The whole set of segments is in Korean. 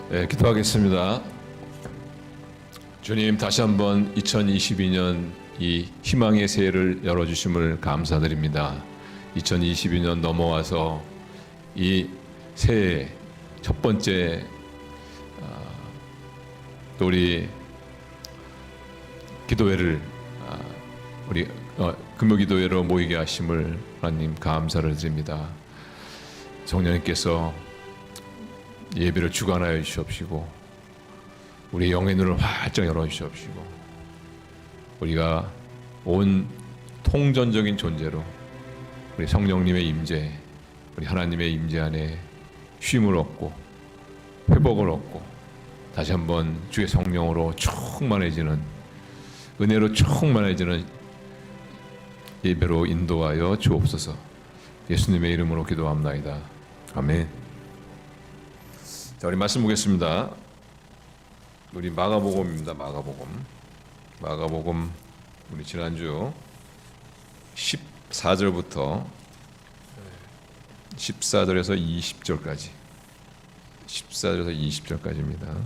네, 기도하겠습니다. 주님, 다시 한번 2022년 이 희망의 새해를 열어주심을 감사드립니다. 2022년 넘어와서 이 새해 첫 번째 또 우리 기도회를 우리 금요기도회로 모이게 하심을 하나님 감사를 드립니다. 성령님께서 예배를 주관하여 주시옵시고 우리 영의 눈을 활짝 열어주시옵시고 우리가 온 통전적인 존재로 우리 성령님의 임재, 우리 하나님의 임재 안에 쉼을 얻고 회복을 얻고 다시 한번 주의 성령으로 충만해지는, 은혜로 충만해지는 예배로 인도하여 주옵소서. 예수님의 이름으로 기도합나이다. 아멘. 자, 우리 말씀 보겠습니다. 우리 마가복음입니다. 마가복음 우리 지난주 14절부터 14절에서 20절까지 14절에서 20절까지입니다.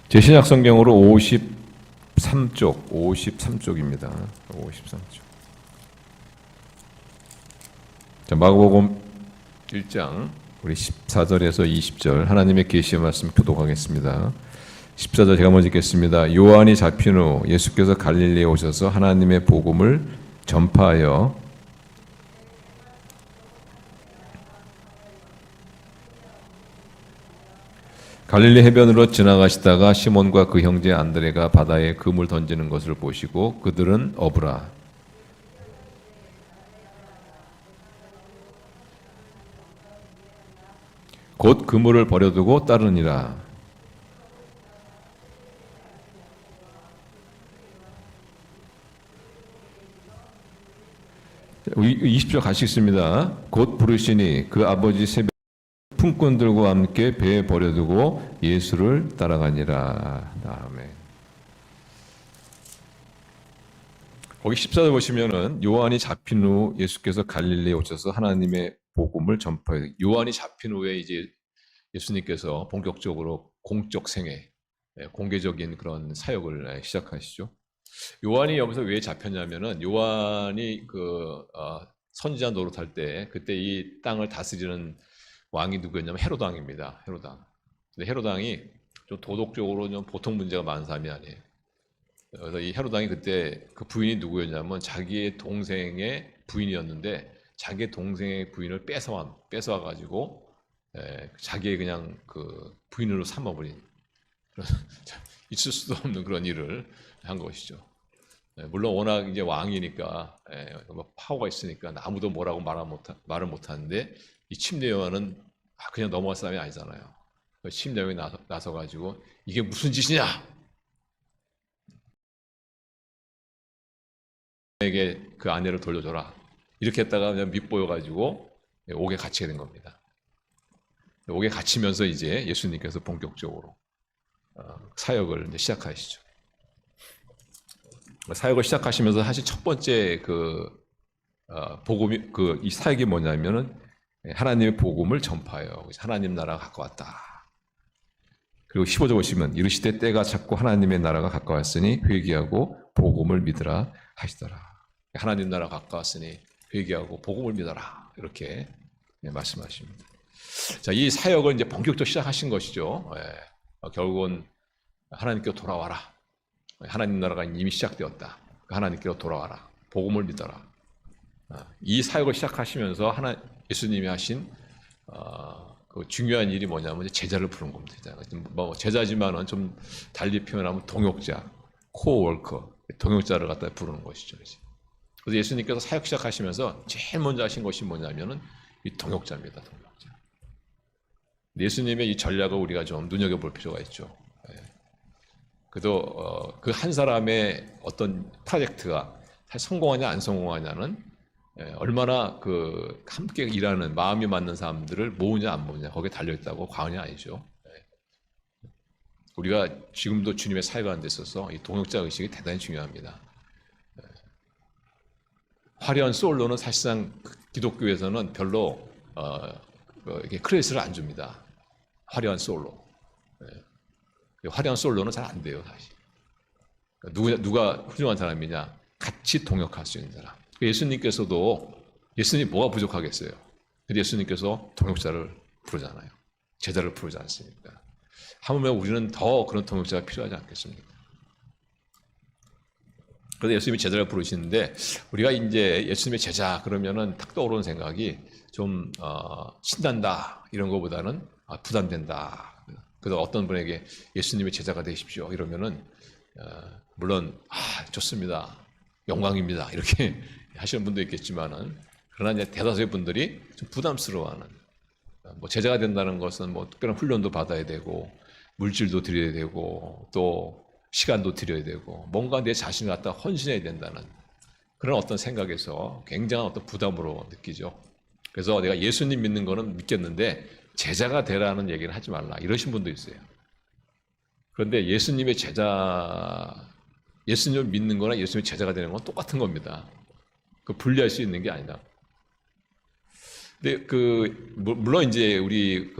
제 신약 성경으로 53쪽입니다. 53쪽. 자, 마가복음 1장 우리 14절에서 20절 하나님의 계시의 말씀 교독하겠습니다. 14절 제가 먼저 읽겠습니다. 요한이 잡힌 후 예수께서 갈릴리에 오셔서 하나님의 복음을 전파하여 갈릴리 해변으로 지나가시다가 시몬과 그 형제 안드레가 바다에 그물 던지는 것을 보시고 그들은 어부라. 곧 그물을 버려두고 따르니라. 20절 가시겠습니다. 곧 부르시니 그 아버지 새벽 품꾼들과 함께 배에 버려두고 예수를 따라가니라. 아멘. 거기 14절 보시면은 요한이 잡힌 후 예수께서 갈릴리에 오셔서 하나님의 복음을 전파해요. 요한이 잡힌 후에 이제 예수님께서 본격적으로 공적 생애, 공개적인 그런 사역을 시작하시죠. 요한이 여기서 왜 잡혔냐면은 요한이 선지자 노릇할 때 그때 이 땅을 다스리는 왕이 누구였냐면 헤롯 왕입니다. 헤롯 왕. 근데 헤롯 왕이 좀 도덕적으로 좀 보통 문제가 많은 사람이 아니에요. 그래서 이 헤롯 왕이 그때 그 부인이 누구였냐면 자기의 동생의 부인이었는데 자기의 동생의 부인을 뺏어와 가지고 자기의 그냥 그 부인으로 삼아버린 있을 수도 없는 그런 일을 한 것이죠. 물론 워낙 이제 왕이니까 파워가 있으니까 아무도 뭐라고 말을 못하는데 이 침례 요한은 그냥 넘어갈 사람이 아니잖아요. 침례 요한이 나서 가지고 이게 무슨 짓이냐? 에게 그 아내를 돌려줘라. 이렇게 했다가 그냥 밉보여 가지고 옥에 갇히게 된 겁니다. 옥에 갇히면서 이제 예수님께서 본격적으로 사역을 이제 시작하시죠. 사역을 시작하시면서 사실 첫 번째 복음이 이 사역이 뭐냐면은 하나님의 복음을 전파해요. 하나님 나라가 가까웠다. 그리고 15절 보시면 이르시되 때가 찼고 하나님의 나라가 가까웠으니 회개하고 복음을 믿으라 하시더라. 하나님 나라가 가까웠으니 회개하고 복음을 믿어라. 이렇게 말씀하십니다. 자, 이 사역을 이제 본격적으로 시작하신 것이죠. 결국은 하나님께로 돌아와라. 하나님 나라가 이미 시작되었다. 하나님께로 돌아와라. 복음을 믿어라. 이 사역을 시작하시면서 예수님이 하신 그 중요한 일이 뭐냐면 제자를 부른 겁니다. 뭐 제자지만은 좀 달리 표현하면 동역자, 코워커, 동역자를 갖다 부르는 것이죠. 그래서 예수님께서 사역 시작하시면서 제일 먼저 하신 것이 뭐냐면은 이 동역자입니다. 동역자. 예수님의 이 전략을 우리가 좀 눈여겨볼 필요가 있죠. 그래도 그 한 사람의 어떤 프로젝트가 성공하냐 안 성공하냐는 얼마나 함께 일하는 마음이 맞는 사람들을 모으냐 안 모으냐 거기에 달려있다고 과언이 아니죠. 우리가 지금도 주님의 사역하는 데 있어서 이 동역자 의식이 대단히 중요합니다. 화려한 솔로는 사실상 기독교에서는 별로 이렇게 크레딧을 안 줍니다. 화려한 솔로. 화려한 솔로는 잘 안 돼요, 사실. 누가 훌륭한 사람이냐? 같이 동역할 수 있는 사람. 예수님께서도 예수님 뭐가 부족하겠어요? 근데 예수님께서 동역자를 부르잖아요. 제자를 부르지 않습니까? 하물며 우리는 더 그런 동역자가 필요하지 않겠습니까? 그래서 예수님이 제자를 부르시는데 우리가 이제 예수님의 제자 그러면은 탁 떠오르는 생각이 좀 신난다 이런 것보다는 부담된다. 그래서 어떤 분에게 예수님의 제자가 되십시오 이러면은 물론 좋습니다. 영광입니다. 이렇게 하시는 분도 있겠지만은 그러나 이제 대다수의 분들이 좀 부담스러워하는 뭐 제자가 된다는 것은 뭐 특별한 훈련도 받아야 되고 물질도 드려야 되고 또 시간도 드려야 되고 뭔가 내 자신을 갖다 헌신해야 된다는 그런 어떤 생각에서 굉장한 어떤 부담으로 느끼죠. 그래서 내가 예수님 믿는 거는 믿겠는데 제자가 되라는 얘기를 하지 말라 이러신 분도 있어요. 그런데 예수님의 제자, 예수님을 믿는 거나 예수님의 제자가 되는 건 똑같은 겁니다. 그 분리할 수 있는 게 아니다. 근데 물론 이제 우리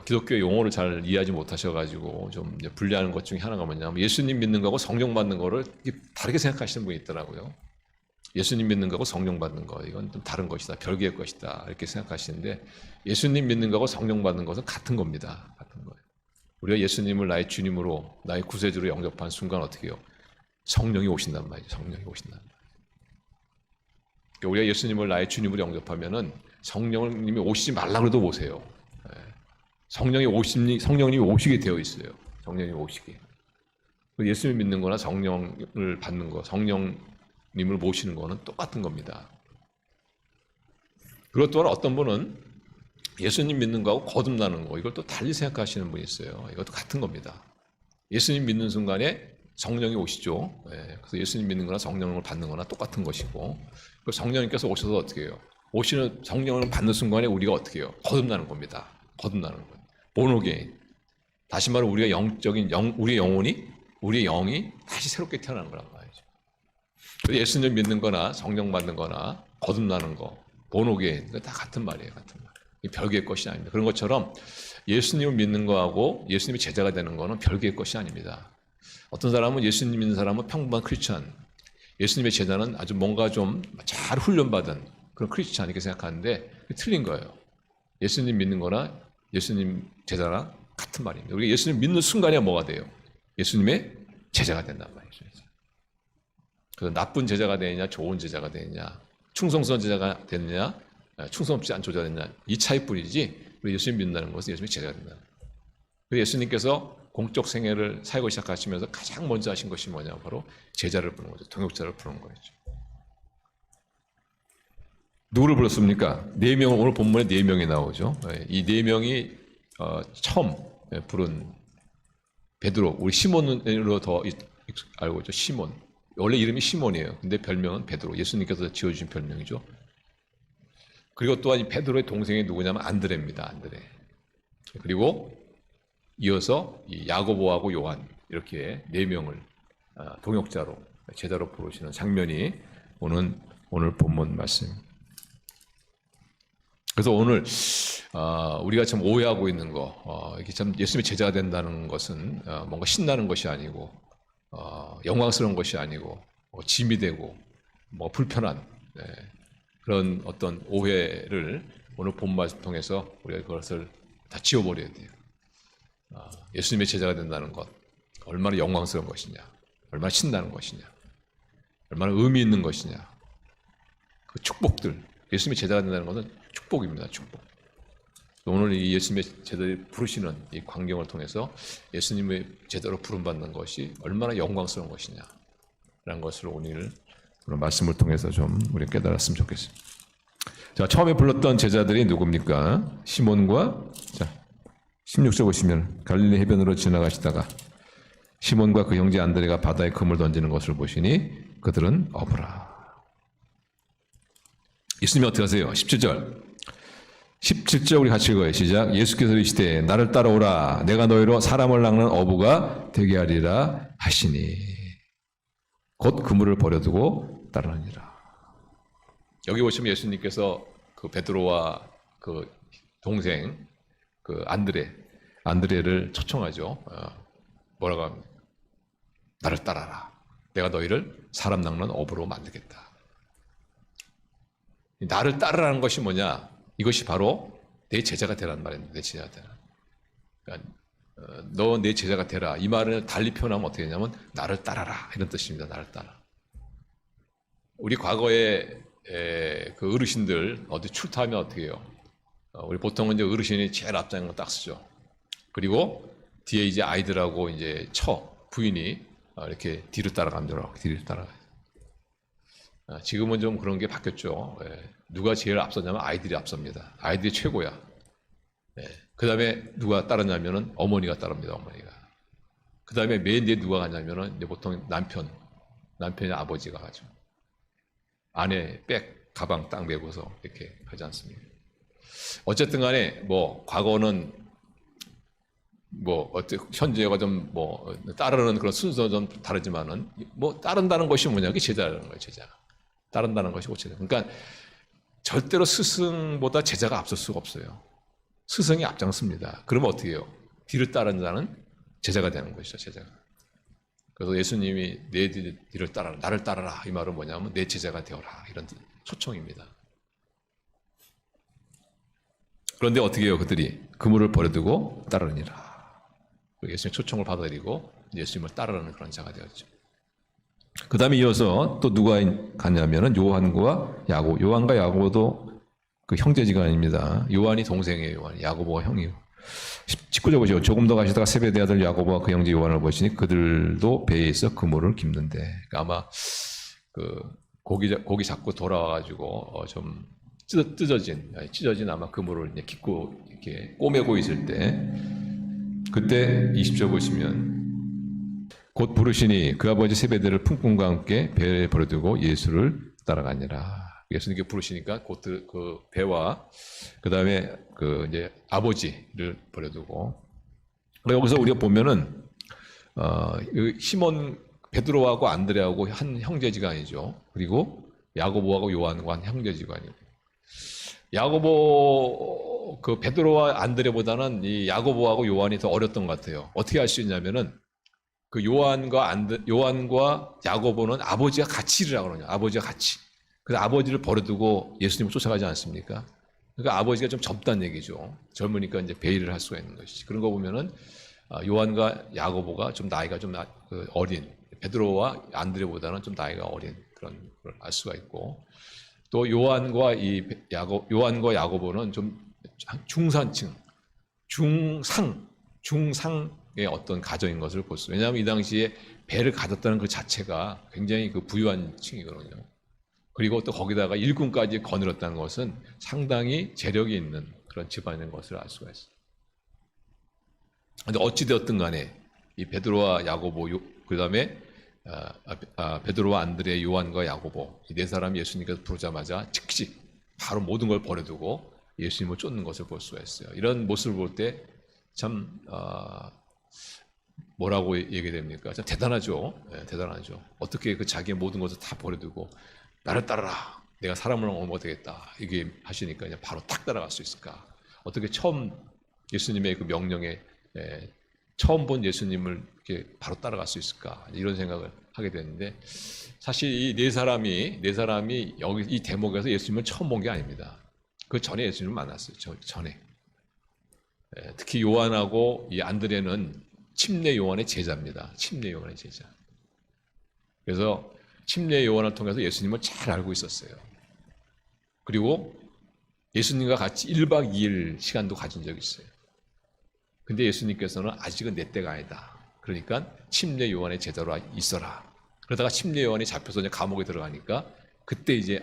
기독교 용어를 잘 이해하지 못하셔가지고 좀 이제 분리하는 것 중에 하나가 뭐냐면 예수님 믿는 거하고 성령 받는 거를 다르게 생각하시는 분이 있더라고요. 예수님 믿는 거하고 성령 받는 거 이건 좀 다른 것이다, 별개의 것이다 이렇게 생각하시는데 예수님 믿는 거하고 성령 받는 것은 같은 겁니다. 같은 거예요. 우리가 예수님을 나의 주님으로 나의 구세주로 영접한 순간 어떻게 해요? 성령이 오신단 말이죠. 성령이 오신단 말이죠. 그러니까 우리가 예수님을 나의 주님으로 영접하면은 성령님이 오시지 말라고 해도 오세요. 성령님이 오시게 되어 있어요. 성령님이 오시게. 예수님 믿는 거나 성령을 받는 거, 성령님을 모시는 거는 똑같은 겁니다. 그것 또한 어떤 분은 예수님 믿는 거하고 거듭나는 거, 이걸 또 달리 생각하시는 분이 있어요. 이것도 같은 겁니다. 예수님 믿는 순간에 성령이 오시죠. 그래서 예수님 믿는 거나 성령을 받는 거나 똑같은 것이고, 성령님께서 오셔서 어떻게 해요? 오시는 성령을 받는 순간에 우리가 어떻게 해요? 거듭나는 겁니다. 거듭나는 거예요. 본어게인. 다시 말해 우리가 우리의 영이 다시 새롭게 태어나는 거란 말이죠. 예수님 믿는 거나 성령 받는 거나 거듭나는 거, 본어게인 다 같은 말이에요. 같은 말. 별개의 것이 아닙니다. 그런 것처럼 예수님을 믿는 거하고 예수님이 제자가 되는 거는 별개의 것이 아닙니다. 어떤 사람은 예수님 믿는 사람은 평범한 크리스찬, 예수님의 제자는 아주 뭔가 좀 잘 훈련받은 그런 크리스찬 이렇게 생각하는데 틀린 거예요. 예수님 믿는 거나 예수님 제자랑 같은 말입니다. 우리가 예수님 믿는 순간에 뭐가 돼요? 예수님의 제자가 된단 말이죠. 그래서 나쁜 제자가 되느냐 좋은 제자가 되느냐 충성스러운 제자가 되느냐 충성없지 않은 제자가 되느냐 이 차이뿐이지 우리 예수님 믿는다는 것은 예수님의 제자가 된다. 그래서 예수님께서 공적 생애를 사역을 시작하시면서 가장 먼저 하신 것이 뭐냐 바로 제자를 부르는 거죠. 동역자를 부르는 거죠. 누구를 불렀습니까? 4명, 오늘 본문에 4명이 나오죠. 이 4명이 처음 부른 베드로, 우리 시몬으로 더 알고 있죠. 시몬. 원래 이름이 시몬이에요. 근데 별명은 베드로. 예수님께서 지어주신 별명이죠. 그리고 또한 이 베드로의 동생이 누구냐면 안드레입니다. 안드레. 그리고 이어서 이 야고보하고 요한 이렇게 4명을 동역자로 제자로 부르시는 장면이 오늘 본문 말씀입니다. 그래서 오늘 우리가 참 오해하고 있는 거, 이게 참 예수님의 제자가 된다는 것은 뭔가 신나는 것이 아니고 영광스러운 것이 아니고 짐이 되고 뭐 불편한 그런 어떤 오해를 오늘 본 말씀 통해서 우리가 그것을 다 지워버려야 돼요. 예수님의 제자가 된다는 것 얼마나 영광스러운 것이냐, 얼마나 신나는 것이냐, 얼마나 의미 있는 것이냐, 그 축복들. 예수님의 제자가 된다는 것은 축복입니다. 축복. 오늘 이 예수님의 제자들이 부르시는 이 광경을 통해서 예수님의 제자로 부름받는 것이 얼마나 영광스러운 것이냐라는 것을 오늘 말씀을 통해서 좀 우리 깨달았으면 좋겠습니다. 자, 처음에 불렀던 제자들이 누굽니까? 시몬과 16절 보시면 갈릴리 해변으로 지나가시다가 시몬과 그 형제 안드레가 바다에 금을 던지는 것을 보시니 그들은 어부라. 예수님이 어떻게 하세요? 17절 우리 같이 읽어요. 시작. 예수께서 이르시되 나를 따라오라. 내가 너희로 사람을 낚는 어부가 되게 하리라 하시니 곧 그물을 버려두고 따르니라. 여기 보시면 예수님께서 그 베드로와 그 동생 그 안드레를 초청하죠. 뭐라고 합니까? 나를 따라라. 내가 너희를 사람 낚는 어부로 만들겠다. 나를 따르라는 것이 뭐냐? 이것이 바로 내 제자가 되라는 말입니다. 내 제자가 되라. 그러니까 너 내 제자가 되라. 이 말을 달리 표현하면 어떻게 되냐면 나를 따라라 이런 뜻입니다. 나를 따라. 우리 과거에 그 어르신들 어디 출타하면 어떻게 해요? 우리 보통은 이제 어르신이 제일 앞장을 딱 쓰죠. 그리고 뒤에 이제 아이들하고 이제 부인이 이렇게 뒤로 따라가더라고. 뒤로 따라가. 지금은 좀 그런 게 바뀌었죠. 누가 제일 앞서냐면 아이들이 앞섭니다. 아이들이 최고야. 그 다음에 누가 따르냐면은 어머니가 따릅니다. 어머니가. 그 다음에 맨 뒤에 누가 가냐면은 이제 보통 남편이 아버지가 가죠. 아내 백 가방 딱 메고서 이렇게 하지 않습니까? 어쨌든 간에 뭐 과거는 뭐 현재가 좀 뭐 따르는 그런 순서가 좀 다르지만은 뭐 따른다는 것이 뭐냐? 그게 제자라는 거예요. 제자. 따른다는 것이 제자. 그러니까 절대로 스승보다 제자가 앞설 수가 없어요. 스승이 앞장섭니다. 그러면 어떻게 해요? 뒤를 따르는 자는 제자가 되는 것이죠. 제자가. 그래서 예수님이 내 뒤를 따라라, 나를 따라라 이 말은 뭐냐면 내 제자가 되어라 이런 초청입니다. 그런데 어떻게 해요? 그들이 그물을 버려두고 따르니라. 예수님의 초청을 받아들이고 예수님을 따르는 그런 자가 되었죠. 그 다음에 이어서 또 누가 갔냐면은 요한과 야고. 요한과 야고도 그 형제지간입니다. 요한이 동생이에요. 야고보가 형이에요. 19절 보시죠. 조금 더 가시다가 세베대 아들 야고보와 그 형제 요한을 보시니 그들도 배에 있어 그물을 깁는데. 그러니까 아마 그 고기 잡고 돌아와가지고 좀 찢어진 아마 그물을 이제 깁고 이렇게 꼬매고 있을 때 그때 20절 보시면 곧 부르시니 그 아버지 세베대를 품꾼과 함께 배에 버려두고 예수를 따라가니라. 예수님께 부르시니까 곧 그 배와 그 다음에 그 이제 아버지를 버려두고. 여기서 우리가 보면은 시몬 베드로하고 안드레하고 한 형제지간이죠. 그리고 야고보하고 요한과 한 형제지간이고. 야고보 그 베드로와 안드레보다는 이 야고보하고 요한이 더 어렸던 것 같아요. 어떻게 할 수 있냐면은 그 요한과 야고보는 아버지가 같이 일을 하거든요. 아버지가 같이. 그래서 아버지를 버려두고 예수님을 쫓아가지 않습니까? 그러니까 아버지가 좀 젊다는 얘기죠. 젊으니까 이제 배일을 할 수가 있는 것이지. 그런 거 보면은 요한과 야고보가 좀 나이가 좀 어린, 베드로와 안드레보다는 좀 나이가 어린 그런 걸 알 수가 있고, 또 요한과 야고보는 좀 중산층, 중상의 어떤 가정인 것을 볼 수. 왜냐하면 이 당시에 배를 가졌다는 그 자체가 굉장히 그 부유한 층이거든요. 그리고 또 거기다가 일꾼까지 거느렸다는 것은 상당히 재력이 있는 그런 집안인 것을 알 수가 있어요. 그런데 어찌되었든 간에 이 베드로와 야고보, 그 다음에 베드로와 안드레, 요한과 야고보 이 네 사람이 예수님께서 부르자마자 즉시 바로 모든 걸 버려두고 예수님을 쫓는 것을 볼 수가 있어요. 이런 모습을 볼 때 참 뭐라고 얘기됩니까? 참 대단하죠. 네, 대단하죠. 어떻게 그 자기의 모든 것을 다 버려두고 나를 따르라. 내가 사람을 얻으면 되겠다. 이게 하시니까 그냥 바로 탁 따라갈 수 있을까? 어떻게 처음 예수님의 그 명령에 처음 본 예수님을 이렇게 바로 따라갈 수 있을까? 이런 생각을 하게 되는데 사실 이 네 사람이 여기 이 대목에서 예수님을 처음 본 게 아닙니다. 그 전에 예수님을 만났어요. 전에. 특히 요한하고 이 안드레는 침례 요한의 제자입니다. 침례 요한의 제자. 그래서 침례 요한을 통해서 예수님을 잘 알고 있었어요. 그리고 예수님과 같이 1박 2일 시간도 가진 적이 있어요. 근데 예수님께서는 아직은 내 때가 아니다. 그러니까 침례 요한의 제자로 있어라. 그러다가 침례 요한이 잡혀서 이제 감옥에 들어가니까 그때 이제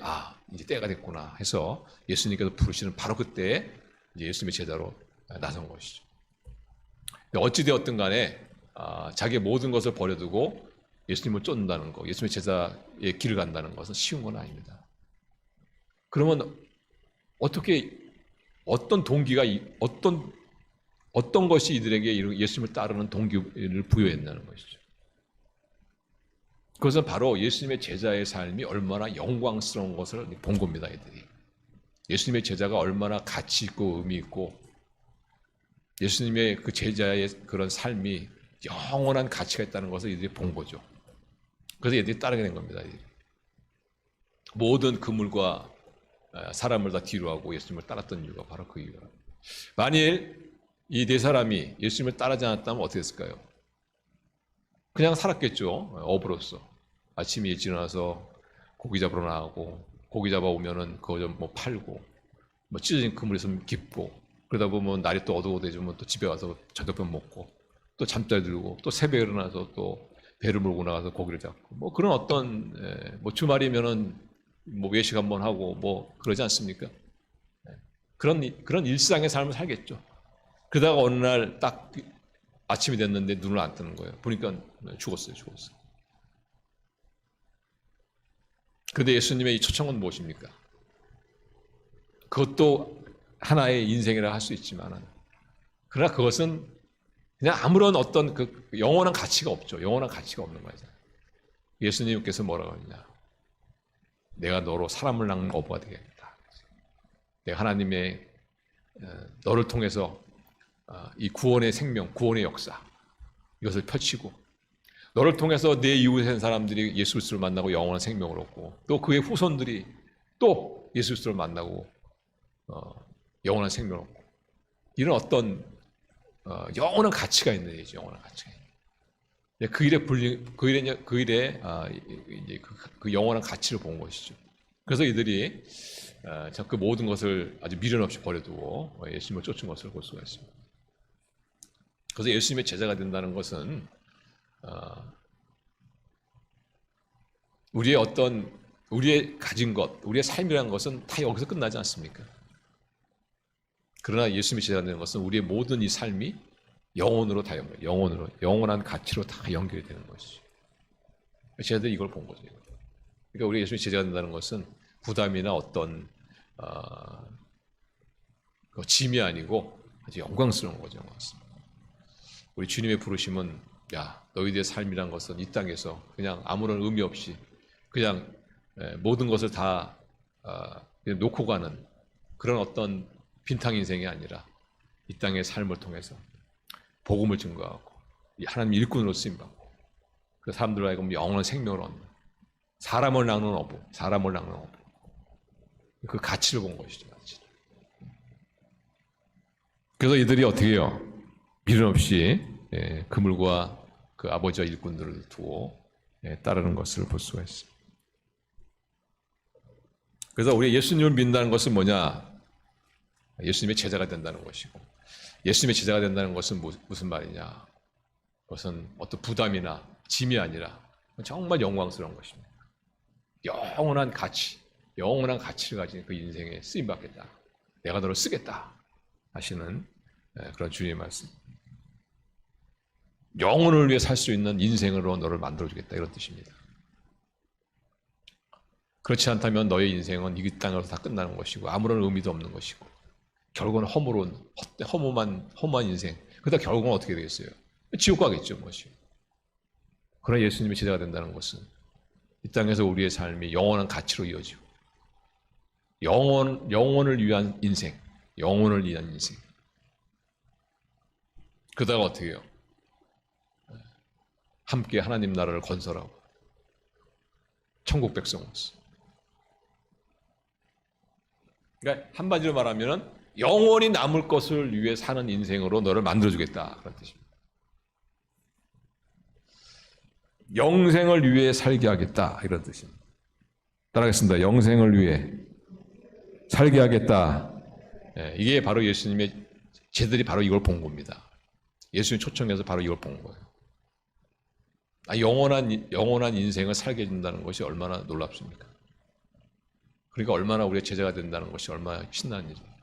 이제 때가 됐구나 해서 예수님께서 부르시는 바로 그때 이제 예수님의 제자로 나선 것이죠. 어찌 되었든 간에 자기의 모든 것을 버려두고 예수님을 쫓는다는 거, 예수님의 제자의 길을 간다는 것은 쉬운 건 아닙니다. 그러면 어떤 동기가 어떤 것이 이들에게 예수님을 따르는 동기를 부여했다는 것이죠. 그것은 바로 예수님의 제자의 삶이 얼마나 영광스러운 것을 본 겁니다, 이들이. 예수님의 제자가 얼마나 가치 있고 의미 있고 예수님의 그 제자의 그런 삶이 영원한 가치가 있다는 것을 이들이 본 거죠. 그래서 이들이 따르게 된 겁니다. 모든 그물과 사람을 다 뒤로 하고 예수님을 따랐던 이유가 바로 그 이유가. 만일 이 네 사람이 예수님을 따르지 않았다면 어떻게 했을까요? 그냥 살았겠죠. 어부로서. 아침에 일찍 일어나서 고기 잡으러 나가고 고기 잡아 오면은 그거 좀 뭐 팔고 뭐 찢어진 그물 있으면 깁고 그러다 보면 날이 또 어두워지면 또 집에 와서 저녁밥 먹고 또 잠잘 들고 또 새벽에 일어나서 또 배를 몰고 나가서 고기를 잡고 뭐 그런 어떤 뭐 주말이면은 뭐 외식 한번 하고 뭐 그러지 않습니까? 그런 일상의 삶을 살겠죠. 그러다가 어느 날 딱 아침이 됐는데 눈을 안 뜨는 거예요. 보니까 죽었어요. 그런데 예수님의 이 초청은 무엇입니까? 그것도 하나의 인생이라 할 수 있지만은 그러나 그것은 그냥 아무런 어떤 그 영원한 가치가 없죠. 영원한 가치가 없는 거죠. 예수님께서 뭐라고 하느냐? 내가 너로 사람을 낳는 어부가 되겠다. 내가 하나님의 너를 통해서 이 구원의 생명, 구원의 역사 이것을 펼치고 너를 통해서 내 이웃에 산 사람들이 예수 그리스도를 만나고 영원한 생명을 얻고 또 그의 후손들이 또 예수 그리스도를 만나고 영원한 생명을 얻고 이런 어떤 영원한 가치가 있는 일이죠. 영원한 가치가. 그 일에 이제 그 영원한 가치를 본 것이죠. 그래서 이들이 그 모든 것을 아주 미련 없이 버려두고 예수님을 쫓은 것을 볼 수가 있습니다. 그래서 예수님의 제자가 된다는 것은 우리의 가진 것, 우리의 삶이라는 것은 다 여기서 끝나지 않습니까? 그러나 예수님의 제자가 되는 것은 우리의 모든 이 삶이 영원으로 다 영원한 가치로 다 연결이 되는 것이죠. 제자들이 이걸 본 거죠. 그러니까 우리 예수님의 제자가 된다는 것은 부담이나 어떤 짐이 아니고 아주 영광스러운 거죠. 우리 주님의 부르심은 야 너희들의 삶이란 것은 이 땅에서 그냥 아무런 의미 없이 그냥 모든 것을 다 그냥 놓고 가는 그런 어떤 빈탕 인생이 아니라 이 땅의 삶을 통해서 복음을 증거하고 하나님 일꾼으로 쓰임받고 그 사람들로 하여금 영원한 생명을 얻는 사람을 낳는 어부 그 가치를 본 것이죠. 가치를. 그래서 이들이 어떻게 해요? 미련 없이 그물과 그 아버지와 일꾼들을 두고 따르는 것을 볼 수가 있습니다. 그래서 우리 예수님을 믿는다는 것은 뭐냐? 예수님의 제자가 된다는 것이고 예수님의 제자가 된다는 것은 무슨 말이냐? 그것은 어떤 부담이나 짐이 아니라 정말 영광스러운 것입니다. 영원한 가치를 가진 그 인생에 쓰임받겠다. 내가 너를 쓰겠다 하시는 그런 주님의 말씀. 영혼을 위해 살 수 있는 인생으로 너를 만들어주겠다 이런 뜻입니다. 그렇지 않다면 너의 인생은 이 땅에서 다 끝나는 것이고 아무런 의미도 없는 것이고 결국은 허무한 인생. 그러다 결국은 어떻게 되겠어요? 지옥 가겠죠, 무엇이. 그러나 예수님의 제자가 된다는 것은 이 땅에서 우리의 삶이 영원한 가치로 이어지고 영원을 위한 인생. 그러다가 어떻게 해요? 함께 하나님 나라를 건설하고 천국 백성으로서. 그러니까 한마디로 말하면 영원히 남을 것을 위해 사는 인생으로 너를 만들어주겠다 그런 뜻입니다. 영생을 위해 살게 하겠다 이런 뜻입니다. 따라하겠습니다. 영생을 위해 살게 하겠다. 이게 바로 예수님의 제자들이 바로 이걸 본 겁니다. 예수님 초청해서 바로 이걸 본 거예요. 영원한 인생을 살게 해준다는 것이 얼마나 놀랍습니까? 그러니까 얼마나 우리의 제자가 된다는 것이 얼마나 신나는 일입니다.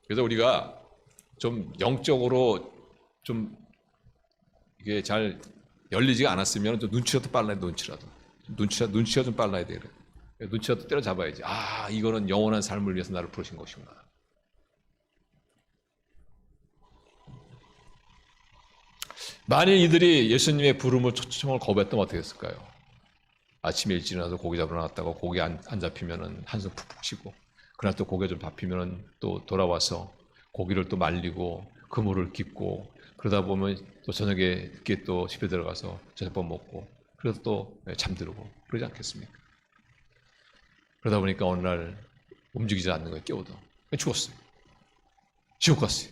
그래서 우리가 좀 영적으로 좀 이게 잘 열리지가 않았으면 좀 눈치라도 빨라야 돼, 눈치가 좀 빨라야 돼. 눈치라도 때려잡아야지. 이거는 영원한 삶을 위해서 나를 부르신 것이구나. 만일 이들이 예수님의 부름을 초청을 거부했다면 어떻게 했을까요? 아침에 일찍 일어나서 고기 잡으러 나갔다가 고기 안 잡히면은 한숨 푹푹 쉬고, 그날 또 고기가 좀 잡히면은 또 돌아와서 고기를 또 말리고 그물을 깃고, 그러다 보면 또 저녁에 늦게 또 집에 들어가서 저녁밥 먹고, 그래서 또 잠들고 그러지 않겠습니까? 그러다 보니까 어느 날 움직이지 않는 거예요. 깨워도 죽었어요. 지옥 갔어요.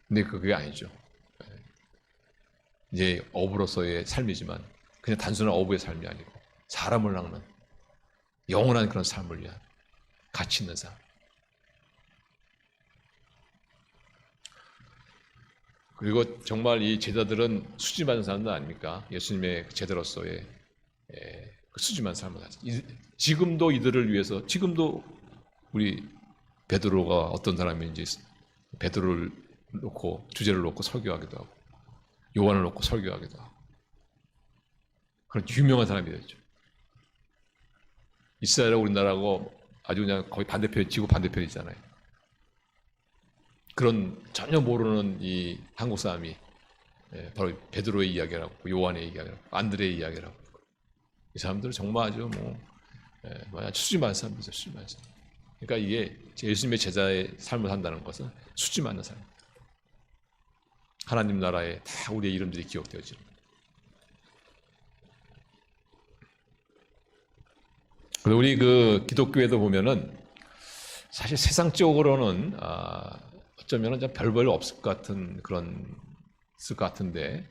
근데 그게 아니죠. 이제 어부로서의 삶이지만 그냥 단순한 어부의 삶이 아니고 사람을 낚는 영원한 그런 삶을 위한 가치 있는 삶. 그리고 정말 이 제자들은 수지만 사람들 아닙니까? 예수님의 제자로서의 그 수지만 삶을 하죠. 지금도 이들을 위해서, 지금도 우리 베드로가 어떤 사람인지 베드로를 놓고 주제를 놓고 설교하기도 하고 요한을 놓고 설교하기도 하고 그런 유명한 사람이 됐죠. 이스라엘하고 우리나라하고 아주 그냥 거의 반대편, 지구 반대편이잖아요. 그런 전혀 모르는 이 한국 사람이 바로 베드로의 이야기라고, 요한의 이야기라고, 안드레의 이야기라고. 이 사람들은 정말 아주 수지 많은 사람들이죠. 수지 많은 사람. 그러니까 이게 예수님의 제자의 삶을 산다는 것은 수지 많은 삶. 하나님 나라에 다 우리의 이름들이 기억되어지는. 우리 그 기독교에도 보면은 사실 세상적으로는 어쩌면은 별별 없을 것 같은 있을 것 같은데,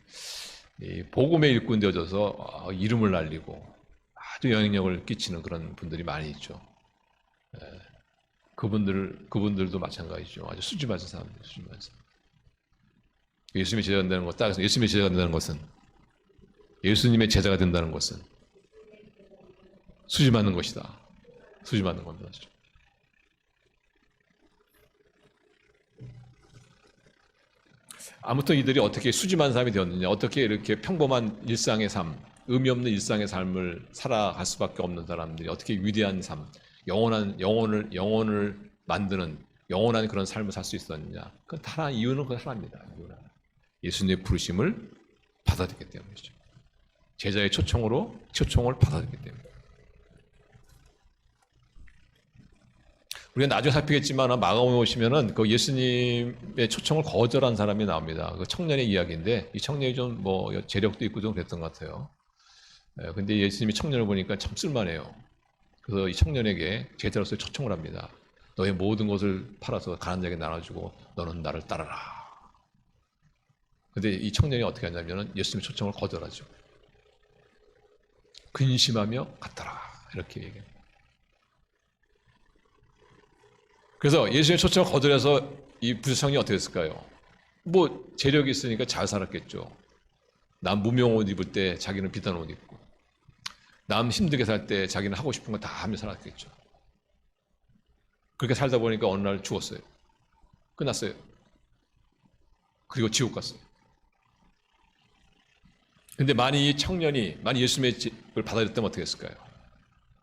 이 복음의 일꾼 되어져서 이름을 날리고 아주 영향력을 끼치는 그런 분들이 많이 있죠. 그분들도 마찬가지죠. 아주 수지 많은 사람들, 수지 많은 사람. 예수님의 제자가 된다는 것, 따라서 예수님의 제자가 된다는 것은, 예수님의 제자가 된다는 것은 수지 많는 것이다. 수지 많는 겁니다. 아무튼 이들이 어떻게 수지 많은 사람이 되었느냐, 어떻게 이렇게 평범한 일상의 삶, 의미 없는 일상의 삶을 살아갈 수밖에 없는 사람들이 어떻게 위대한 삶, 영혼을 만드는 영원한 그런 삶을 살 수 있었느냐. 그건 하나, 이유는 그 하나입니다. 예수님의 부르심을 받아들였기 때문이죠. 제자의 초청을 받아들였기 때문입니다. 우리가 나중에 살피겠지만 마가복음에 오시면은 그 예수님의 초청을 거절한 사람이 나옵니다. 그 청년의 이야기인데, 이 청년이 좀 재력도 있고 좀 그랬던 것 같아요. 근데 예수님이 청년을 보니까 참 쓸만해요. 그래서 이 청년에게 제자로서 초청을 합니다. 너의 모든 것을 팔아서 가난한 자에게 나눠주고 너는 나를 따르라. 근데 이 청년이 어떻게 하냐면은 예수님의 초청을 거절하죠. 근심하며 갔더라. 이렇게 얘기해요. 그래서 예수님의 초청을 거절해서 이 부자청이 어떻게 됐을까요? 재력이 있으니까 잘 살았겠죠. 남 무명 옷 입을 때 자기는 비싼 옷 입고, 남 힘들게 살 때 자기는 하고 싶은 거 다 하며 살았겠죠. 그렇게 살다 보니까 어느 날 죽었어요. 끝났어요. 그리고 지옥 갔어요. 근데 만약 이 청년이 예수님의 집을 받아들였다면 어떻게 했을까요?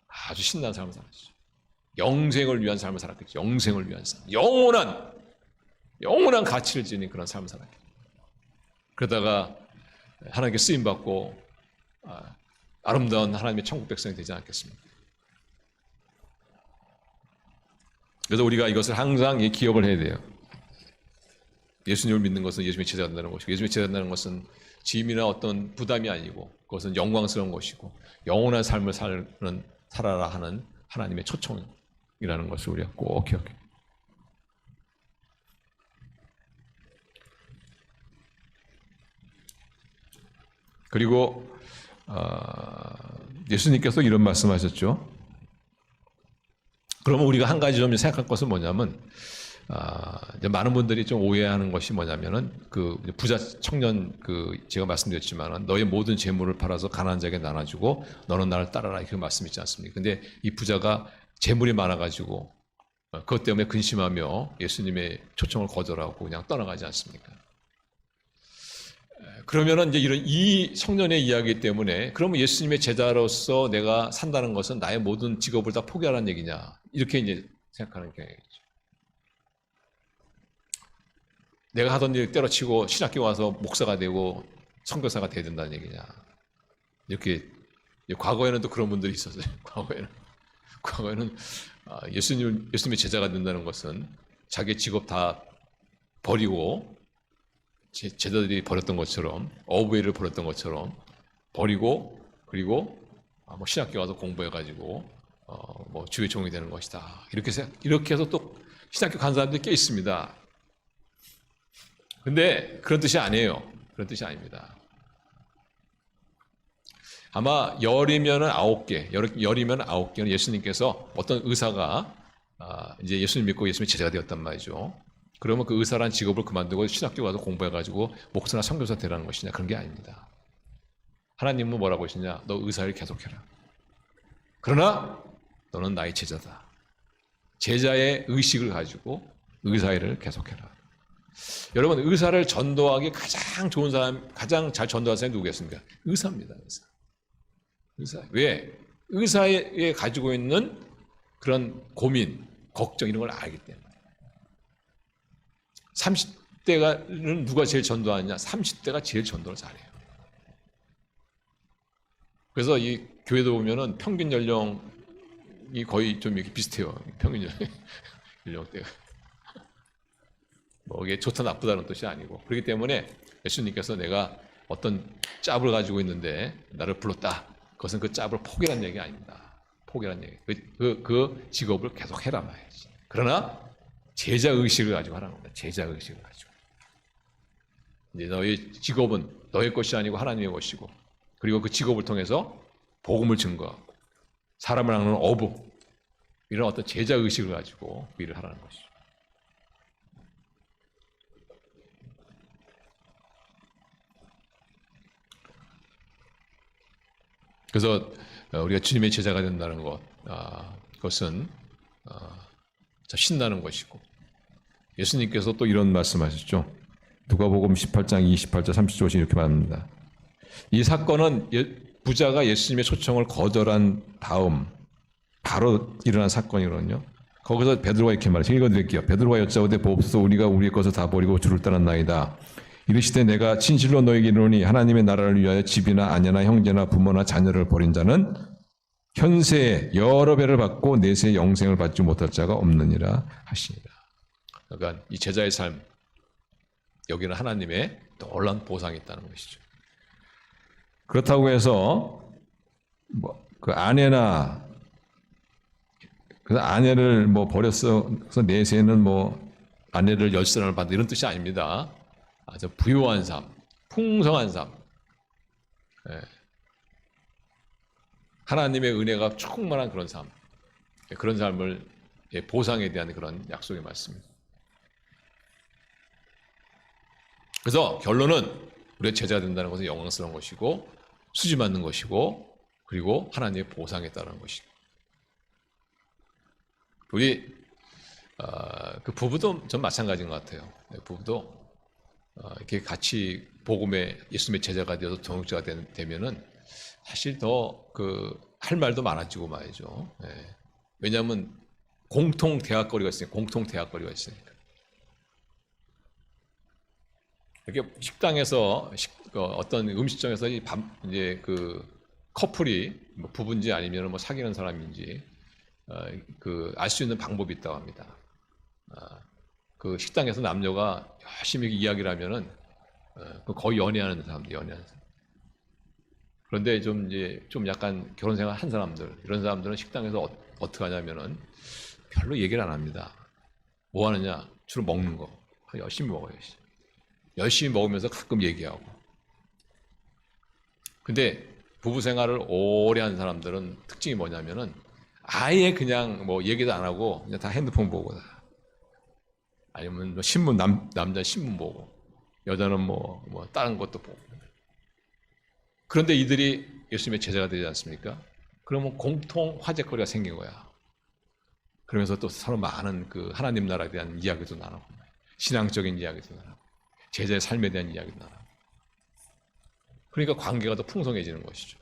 아주 신나는 삶을 살았죠. 영생을 위한 삶을 살았겠죠. 영생을 위한 삶. 영원한 가치를 지닌 그런 삶을 살았겠죠. 그러다가 하나님께 쓰임받고 아름다운 하나님의 천국 백성이 되지 않겠습니까? 그래서 우리가 이것을 항상 기억을 해야 돼요. 예수님을 믿는 것은 예수님의 제자가 된다는 것이고, 예수님의 제자가 된다는 것은 짐이나 어떤 부담이 아니고, 그것은 영광스러운 것이고, 영원한 삶을 살아라 하는 하나님의 초청이라는 것을 우리가 꼭 기억해요. 그리고 예수님께서 이런 말씀하셨죠. 그러면 우리가 한 가지 좀 생각할 것은 뭐냐면, 이제 많은 분들이 좀 오해하는 것이 뭐냐면은 그 부자 청년 제가 말씀드렸지만 너의 모든 재물을 팔아서 가난한 자에게 나눠주고 너는 나를 따라라 이렇게 말씀 있지 않습니까? 근데 이 부자가 재물이 많아가지고 그것 때문에 근심하며 예수님의 초청을 거절하고 그냥 떠나가지 않습니까? 그러면은 이제 이 청년의 이야기 때문에 그러면 예수님의 제자로서 내가 산다는 것은 나의 모든 직업을 다 포기하라는 얘기냐 이렇게 이제 생각하는 경향이죠. 내가 하던 일 때려치고 신학교 와서 목사가 되고 선교사가 돼야 된다는 얘기냐. 이렇게 과거에는 또 그런 분들이 있었어요. 과거에는 예수님의 제자가 된다는 것은 자기 직업 다 버리고 제자들이 버렸던 것처럼 어부회를 버렸던 것처럼 버리고 그리고 뭐 신학교 와서 공부해가지고 뭐 주의 종이 되는 것이다. 이렇게 해서 또 신학교 간 사람들이 꽤 있습니다. 근데 그런 뜻이 아니에요. 그런 뜻이 아닙니다. 아마 열이면은 9개, 열이면 9개는 예수님께서 어떤 의사가 이제 예수님 믿고 예수님의 제자가 되었단 말이죠. 그러면 그 의사라는 직업을 그만두고 신학교 가서 공부해가지고 목사나 선교사 되라는 것이냐, 그런 게 아닙니다. 하나님은 뭐라고 하시냐? 너 의사를 계속해라. 그러나 너는 나의 제자다. 제자의 의식을 가지고 의사를 계속해라. 여러분, 의사를 전도하기 가장 좋은 사람, 가장 잘 전도하는 사람이 누구겠습니까? 의사입니다. 의사. 왜? 의사에 가지고 있는 그런 고민, 걱정 이런 걸 알기 때문에. 30대는 누가 제일 전도하느냐? 30대가 제일 전도를 잘해요. 그래서 이 교회도 보면은 평균 연령이 거의 좀 이렇게 비슷해요. 평균 연령대가. 뭐 이게 좋다 나쁘다는 뜻이 아니고. 그렇기 때문에 예수님께서 내가 어떤 짭을 가지고 있는데 나를 불렀다. 그것은 그 짭을 포기란 얘기 아닙니다. 포기란 얘기. 그 직업을 계속 해라 말이지. 그러나 제자 의식을 가지고 하라는 겁니다. 제자 의식을 가지고. 이제 너의 직업은 너의 것이 아니고 하나님의 것이고, 그리고 그 직업을 통해서 복음을 증거하고 사람을 낚는 어부, 이런 어떤 제자 의식을 가지고 그 일을 하라는 것이죠. 그래서 우리가 주님의 제자가 된다는 것, 그것은 신나는 것이고, 예수님께서 또 이런 말씀하셨죠. 누가복음 18장 28절 30절 이렇게 말합니다. 이 사건은 부자가 예수님의 초청을 거절한 다음 바로 일어난 사건이거든요. 거기서 베드로가 이렇게 말해요. 읽어드릴게요. 베드로가 여짜오되 보옵소서, 우리가 우리의 것을 다 버리고 주를 따랐나이다. 이르시되 내가 진실로 너에게 이르노니 하나님의 나라를 위하여 집이나 아내나 형제나 부모나 자녀를 버린 자는 현세에 여러 배를 받고 내세에 영생을 받지 못할 자가 없느니라 하시니라. 그러니까 이 제자의 삶, 여기는 하나님의 놀라운 보상이 있다는 것이죠. 그렇다고 해서 그 아내나 그 아내를 버렸어 내세는 아내를 열선을 받는 이런 뜻이 아닙니다. 아주 부유한 삶, 풍성한 삶, 하나님의 은혜가 충만한 그런 삶, 그런 삶을 보상에 대한 그런 약속의 말씀입니다. 그래서 결론은 우리의 제자가 된다는 것은 영광스러운 것이고 수지 맞는 것이고 그리고 하나님의 보상에 따르는 것이고, 우리 그 부부도 전 마찬가지인 것 같아요. 부부도 이렇게 같이 복음의 예수님의 제자가 되어서 동역자가 되면은 사실 더 할 말도 많아지고 말이죠. 왜냐하면 공통 대화거리가 있으니까. 이렇게 식당에서 어떤 음식점에서 이제 그 커플이 부부인지 아니면 사귀는 사람인지 알 수 있는 방법이 있다고 합니다. 그 식당에서 남녀가 열심히 이야기를 하면은 거의 연애하는 사람들. 그런데 좀 약간 결혼 생활 한 사람들, 이런 사람들은 식당에서 어떻게 하냐면은 별로 얘기를 안 합니다. 뭐 하느냐? 주로 먹는 거. 열심히 먹어요. 열심히 먹으면서 가끔 얘기하고. 근데 부부 생활을 오래 한 사람들은 특징이 뭐냐면은 아예 그냥 얘기도 안 하고 그냥 다 핸드폰 보고, 아니면 신문, 남자 신문 보고, 여자는 다른 것도 보고. 그런데 이들이 예수님의 제자가 되지 않습니까? 그러면 공통 화제거리가 생긴 거야. 그러면서 또 서로 많은 그 하나님 나라에 대한 이야기도 나누고, 신앙적인 이야기도 나누고, 제자의 삶에 대한 이야기도 나누고. 그러니까 관계가 더 풍성해지는 것이죠.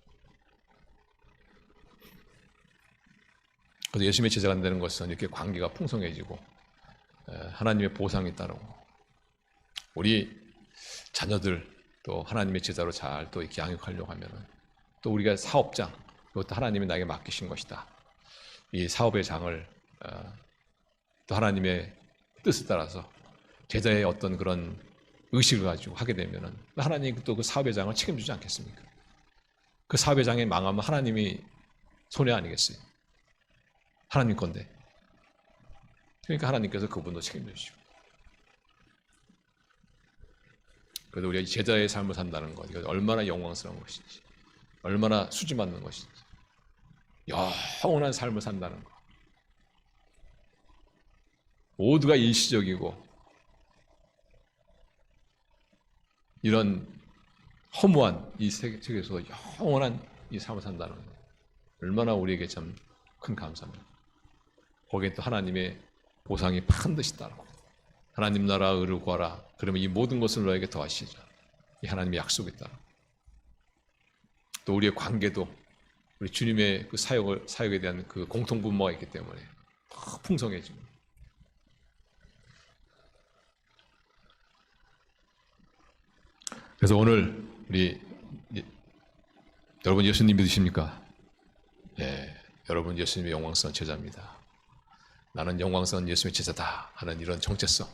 그래서 예수님의 제자가 되는 것은 이렇게 관계가 풍성해지고 하나님의 보상이 따르고, 우리 자녀들 또 하나님의 제자로 잘 또 이렇게 양육하려고 하면은 또 우리가 사업장, 이것도 하나님이 나에게 맡기신 것이다. 이 사업의 장을 또 하나님의 뜻에 따라서 제자의 어떤 그런 의식을 가지고 하게 되면은 하나님 또 그 사업의 장을 책임지지 않겠습니까? 그 사업의 장이 망하면 하나님이 손해 아니겠어요? 하나님 건데. 그러니까 하나님께서 그분도 책임져 주시고. 그래도 우리가 제자의 삶을 산다는 것, 이거 얼마나 영광스러운 것인지, 얼마나 수주받는 것인지, 영원한 삶을 산다는 것. 모두가 일시적이고 이런 허무한 이 세계에서 영원한 이 삶을 산다는 것, 얼마나 우리에게 참 큰 감사입니다. 거기에 또 하나님의 보상이 반드시 따르고, 하나님 나라 의를 구하라, 그러면 이 모든 것을 너에게 더하시리라, 이 하나님의 약속이 따르고, 또 우리의 관계도 우리 주님의 그 사역에 대한 그 공통분모가 있기 때문에 더 풍성해집니다. 그래서 오늘 우리 여러분 예수님 믿으십니까? 예, 여러분 예수님의 영광스러운 제자입니다. 나는 영광스러운 예수님의 제자다 하는 이런 정체성.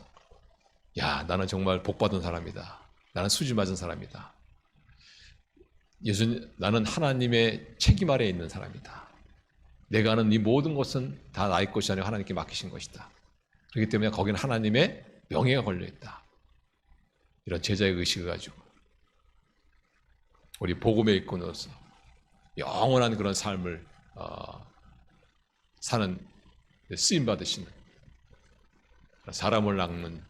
야, 나는 정말 복받은 사람이다. 나는 수지 맞은 사람이다. 나는 하나님의 책임 아래에 있는 사람이다. 내가 하는 이 모든 것은 다 나의 것이 아니라 하나님께 맡기신 것이다. 그렇기 때문에 거기는 하나님의 명예가 걸려있다. 이런 제자의 의식을 가지고 우리 복음의 일꾼으로서 영원한 그런 삶을 사는, 쓰임받으시는, 사람을 낚는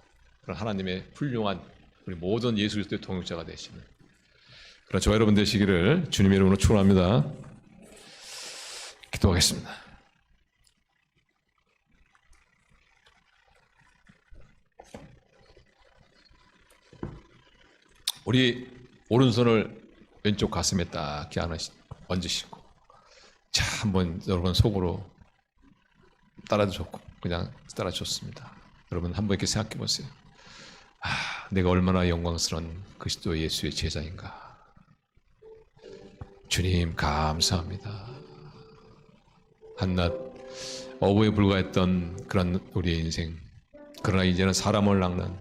그런 하나님의 훌륭한 우리 모든 예수 그리스도의 동역자가 되시는 그런 저와 여러분 되시기를 주님의 이름으로 축원합니다. 기도하겠습니다. 우리 오른손을 왼쪽 가슴에 딱 얹으시고, 자, 한번 여러분 속으로 따라줬고, 그냥 따라줬습니다. 여러분 한번 이렇게 생각해 보세요. 내가 얼마나 영광스러운 그리스도 예수의 제자인가. 주님 감사합니다. 한낱 어부에 불과했던 그런 우리의 인생, 그러나 이제는 사람을 낚는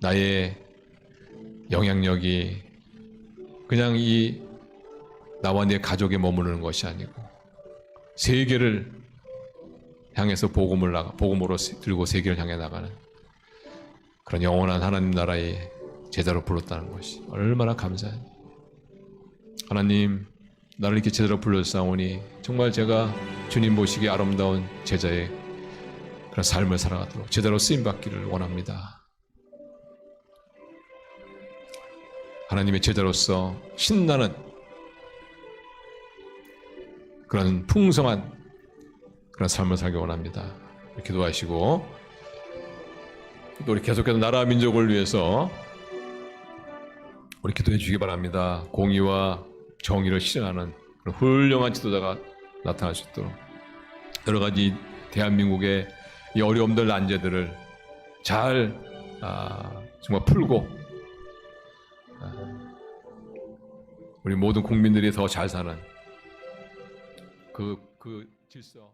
나의 영향력이 그냥 이 나와 내 가족에 머무르는 것이 아니고 세계를 향해서 복음으로 들고 세계를 향해 나가는 그런 영원한 하나님 나라의 제자로 불렀다는 것이 얼마나 감사해요. 하나님, 나를 이렇게 제자로 불러주사오니 정말 제가 주님 보시기에 아름다운 제자의 그런 삶을 살아가도록 제자로 쓰임받기를 원합니다. 하나님의 제자로서 신나는 그런 풍성한 그런 삶을 살기 원합니다. 기도하시고 또 우리 계속해서 나라와 민족을 위해서 우리 기도해 주시기 바랍니다. 공의와 정의를 실현하는 그런 훌륭한 지도자가 나타날 수 있도록 여러 가지 대한민국의 이 어려움들 난제들을 잘 정말 풀고 우리 모든 국민들이 더 잘 사는 그 질서